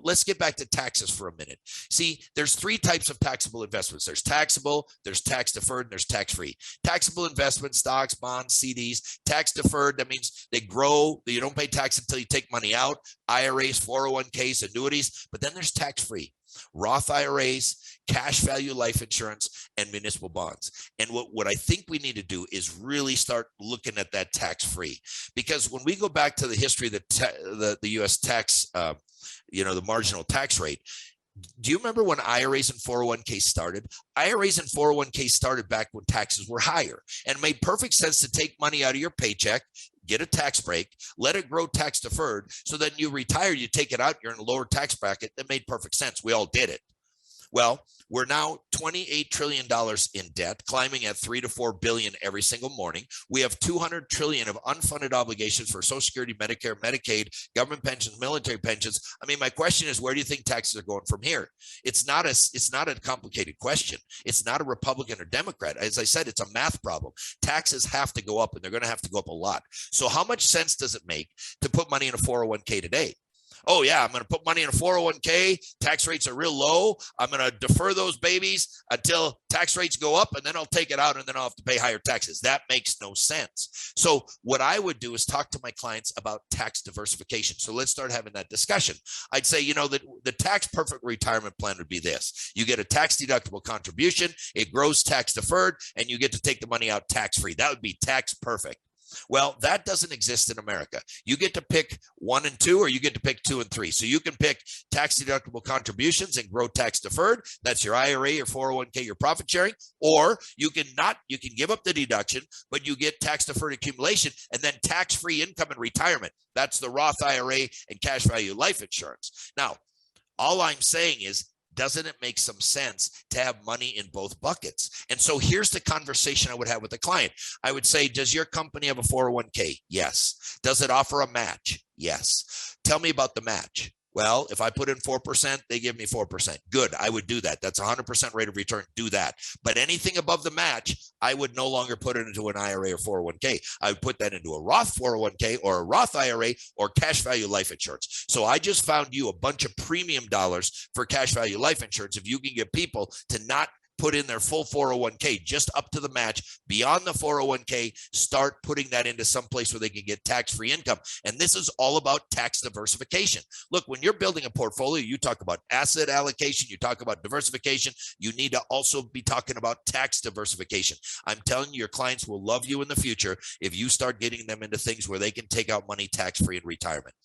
Let's get back to taxes for a minute. See, there's three types of taxable investments. There's taxable, there's tax deferred, and there's tax free. Taxable investments, stocks, bonds, CDs. Tax deferred, that means they grow. You don't pay tax until you take money out. IRAs, 401ks, annuities. But then there's tax free. Roth IRAs, cash value life insurance, and municipal bonds. And what I think we need to do is really start looking at that tax free, because when we go back to the history of the U.S. tax, the marginal tax rate. Do you remember when IRAs and 401ks started? IRAs and 401ks started back when taxes were higher, and it made perfect sense to take money out of your paycheck, get a tax break, let it grow tax deferred, so that you retire, you take it out, you're in a lower tax bracket. That made perfect sense. We all did it. Well, we're now $28 trillion in debt, climbing at $3 to $4 billion every single morning. We have $200 trillion of unfunded obligations for Social Security, Medicare, Medicaid, government pensions, military pensions. I mean, my question is, where do you think taxes are going from here? It's not a complicated question. It's not a Republican or Democrat. As I said, it's a math problem. Taxes have to go up, and they're going to have to go up a lot. So how much sense does it make to put money in a 401k today? Oh, yeah, I'm going to put money in a 401k. Tax rates are real low. I'm going to defer those babies until tax rates go up, and then I'll take it out, and then I'll have to pay higher taxes. That makes no sense. So what I would do is talk to my clients about tax diversification. So let's start having that discussion. I'd say, that the tax perfect retirement plan would be this. You get a tax deductible contribution, it grows tax deferred, and you get to take the money out tax free. That would be tax perfect. Well, that doesn't exist in America. You get to pick 1 and 2, or you get to pick 2 and 3. So you can pick tax deductible contributions and grow tax deferred. That's your IRA, your 401k, your profit sharing. Or you can give up the deduction, but you get tax deferred accumulation and then tax free income in retirement. That's the Roth IRA and cash value life insurance. Now, all I'm saying is, doesn't it make some sense to have money in both buckets? And so here's the conversation I would have with the client. I would say, does your company have a 401k? Yes. Does it offer a match? Yes. Tell me about the match. Well, if I put in 4%, they give me 4%. Good. I would do that. That's 100% rate of return. Do that. But anything above the match, I would no longer put it into an IRA or 401k. I would put that into a Roth 401k or a Roth IRA or cash value life insurance. So I just found you a bunch of premium dollars for cash value life insurance. If you can get people to not put in their full 401k, just up to the match, beyond the 401k, start putting that into some place where they can get tax-free income. And this is all about tax diversification. Look, when you're building a portfolio, you talk about asset allocation, you talk about diversification, you need to also be talking about tax diversification. I'm telling you, your clients will love you in the future if you start getting them into things where they can take out money tax-free in retirement.